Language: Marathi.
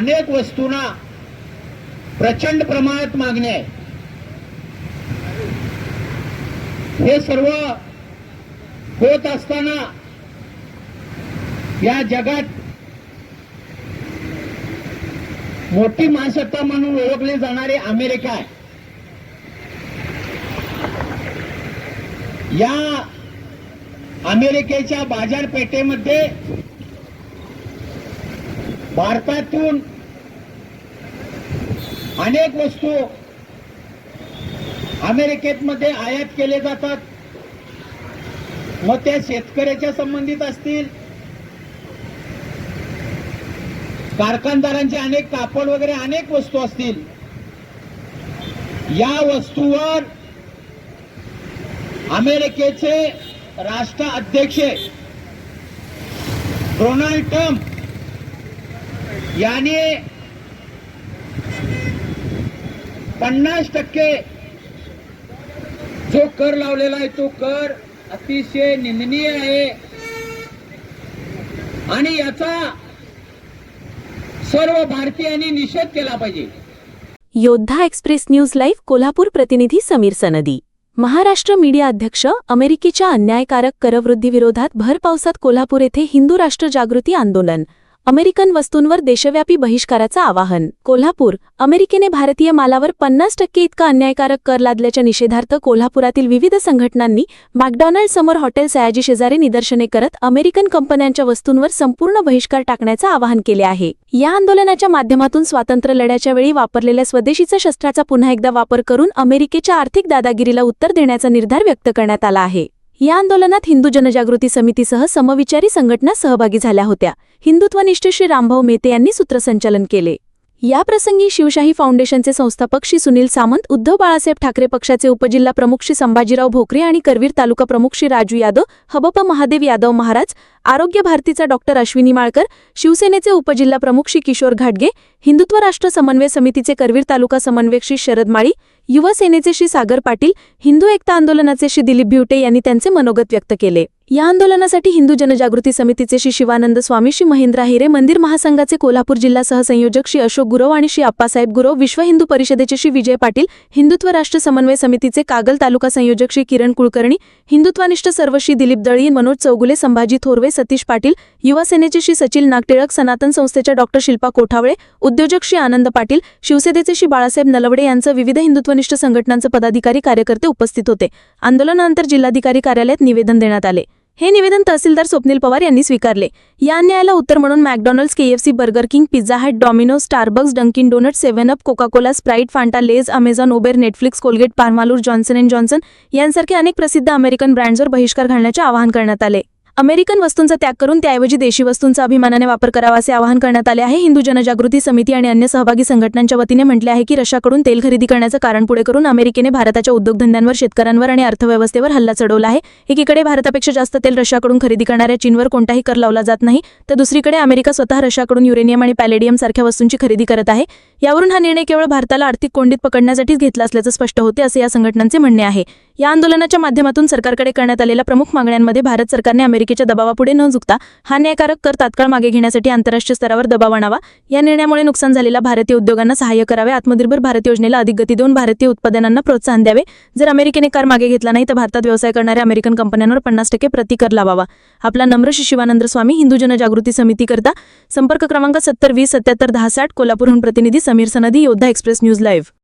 अनेक वस्तूंना प्रचंड प्रमाणात मागणी आहे। हे सर्व होत असताना या जगात मोठी महासत्ता म्हणून ओळखले जाणारे अमेरिका आहे। या अमेरिकेच्या बाजारपेठेमध्ये भारतातून अनेक वस्तू अमेरिकेमध्ये आयात केले जातात। मग त्या शेतकऱ्याच्या संबंधित असतील, कारखानदारांचे अनेक कापड वगैरे अनेक वस्तू असतील। या वस्तूवर अमेरिकेचे राष्ट्राध्यक्ष डोनाल्ड ट्रम्प यांनी 50% जो कर लावलेला आहे तो कर अतिशय निंदनीय आहे आणि याचा सर्व भारतीयांनी निषेध केला पाहिजे। योद्धा एक्सप्रेस न्यूज लाईव्ह कोल्हापूर प्रतिनिधी समीर सनदी। महाराष्ट्र मीडिया अध्यक्ष अमेरिकेच्या अन्यायकारक करवृद्धीविरोधात भर पावसात कोल्हापूर येथे हिंदू राष्ट्र जागृती आंदोलन। अमेरिकन वस्तूंवर देशव्यापी बहिष्काराचं आवाहन। कोल्हापूर अमेरिकेने भारतीय मालावर 50% इतका अन्यायकारक कर लादल्याच्या निषेधार्थ कोल्हापुरातील विविध संघटनांनी मॅकडॉनल्ड समोर हॉटेल सयाजी शेजारी निदर्शने करत अमेरिकन कंपन्यांच्या वस्तूंवर संपूर्ण बहिष्कार टाकण्याचं आवाहन केले आहे। या आंदोलनाच्या माध्यमातून स्वातंत्र्य लढ्याच्या वेळी वापरलेल्या स्वदेशीच्या शस्त्राचा पुन्हा एकदा वापर करून अमेरिकेच्या आर्थिक दादागिरीला उत्तर देण्याचा निर्धार व्यक्त करण्यात आला आहे। या आंदोलनात हिंदू जनजागृती समितीसह समविचारी संघटना सहभागी झाल्या होत्या। हिंदुत्वनिष्ठ श्री रामभाऊ मेहते यांनी सूत्रसंचालन केले। या प्रसंगी शिवशाही फाउंडेशनचे संस्थापक श्री सुनील सामंत, उद्धव बाळासाहेब ठाकरे पक्षाचे उपजिल्हा प्रमुख श्री संभाजीराव भोकरे आणि करवीर तालुका प्रमुख श्री राजू यादव, हबप महादेव यादव महाराज, आरोग्य भारतीचा डॉक्टर अश्विनी माळकर, शिवसेनेचे उपजिल्हा प्रमुख श्री किशोर घाटगे, हिंदुत्व राष्ट्र समन्वय समितीचे करवीर तालुका समन्वयक श्री शरद माळी, युवा सेनेचे श्री सागर पाटील, हिंदू एकता आंदोलनाचे श्री दिलीप भिवटे यांनी त्यांचे मनोगत व्यक्त केले। या आंदोलनासाठी हिंदू जनजागृती समितीचे श्री शिवानंद स्वामी, श्री महेंद्र हिरे, मंदिर महासंघाचे कोल्हापूर जिल्हा सहसंयोजक श्री अशोक गुरव आणि श्री अप्पासाहेब गुरव, विश्व हिंदू परिषदेचे श्री विजय पाटील, हिंदुत्व राष्ट्र समन्वय समितीचे कागल तालुका संयोजक श्री किरण कुलकर्णी, हिंदुत्वनिष्ठ सर्व श्री दिलीप दळी, मनोज चौगुले, संभाजी थोरवे, सतीश पाटील, युवा सेनेचे श्री सचिल नागटिळक, सनातन संस्थेच्या डॉक्टर शिल्पा कोठावळे, उद्योजक श्री आनंद पाटील, शिवसेनेचे श्री बाळासाहेब नलवडे यांचं विविध हिंदुत्वनिष्ठ संघटनांचे पदाधिकारी कार्यकर्ते उपस्थित होते। आंदोलनानंतर जिल्हाधिकारी कार्यालयात निवेदन देण्यात आले। हे निवेदन तहसीलदार स्वप्नील पवार यांनी स्वीकारले। या अन्यायाला उत्तर म्हणून McDonald's, KFC, Burger King, Pizza Hut, Domino's, Starbucks, Dunkin Donuts, 7 up, Coca Cola, Sprite, Fanta, Lay's, Amazon, Uber, Netflix, Colgate, Palmolive, Johnson and Johnson यांसारखे अनेक प्रसिद्ध अमेरिकन ब्रँड्सवर बहिष्कार घालण्याचे आवाहन करण्यात आले। अमेरिकन वस्तूंचा त्याग करून त्याऐवजी देशी वस्तूंचा अभिमानाने वापर करावा असे आवाहन करण्यात आले आहे। हिंदू जनजागृती समिती आणि अन्य सहभागी संघटनांच्या वतीने म्हटले आहे की रशियाकडून तेल खरेदी करण्याचं कारण पुढे करून अमेरिकेने भारताच्या उद्योगधंद्यांवर, शेतकऱ्यांवर आणि अर्थव्यवस्थेवर हल्ला चढवला आहे। एकीकडे भारतापेक्षा जास्त तेल रशियाकडून खरेदी करणाऱ्या चीनवर कोणताही कर लावला जात नाही, तर दुसरीकडे अमेरिका स्वतः रशियाकडून युरेनियम आणि पॅलेडियम सारख्या वस्तूंची खरेदी करत आहे। यावरून हा निर्णय केवळ भारताला आर्थिक कोंडीत पकडण्यासाठीच घेतला असल्याचं स्पष्ट होते असे या संघटनांचे म्हणणे आहे। या आंदोलनाच्या माध्यमातून सरकारकडे करण्यात आलेल्या प्रमुख मागण्यांमध्ये भारत सरकारने अमेरिकेच्या दबावापुढे न झुकता हा न्यायकारक कर तात्काळ मागे घेण्यासाठी आंतरराष्ट्रीय स्तरावर दबाव आणावा, या निर्णयामुळे नुकसान झालेल्या भारतीय उद्योगांना सहाय्य करावे, आत्मनिर्भर भारत योजनेला अधिक गती देऊन भारतीय उत्पादनांना प्रोत्साहन द्यावे, जर अमेरिकेने कर मागे घेतला नाही तर भारतात व्यवसाय करणाऱ्या अमेरिकन कंपन्यांवर 50% प्रतिकर लावावा। आपला नम्र श्री शिवानंद स्वामी, हिंदू जनजागृती समिती करता, संपर्क क्रमांक 70 20 77 10 60, कोल्हापूरहून प्रतिनिधी समीर सनदी, योद्धा एक्सप्रेस न्यूज लाईव्ह।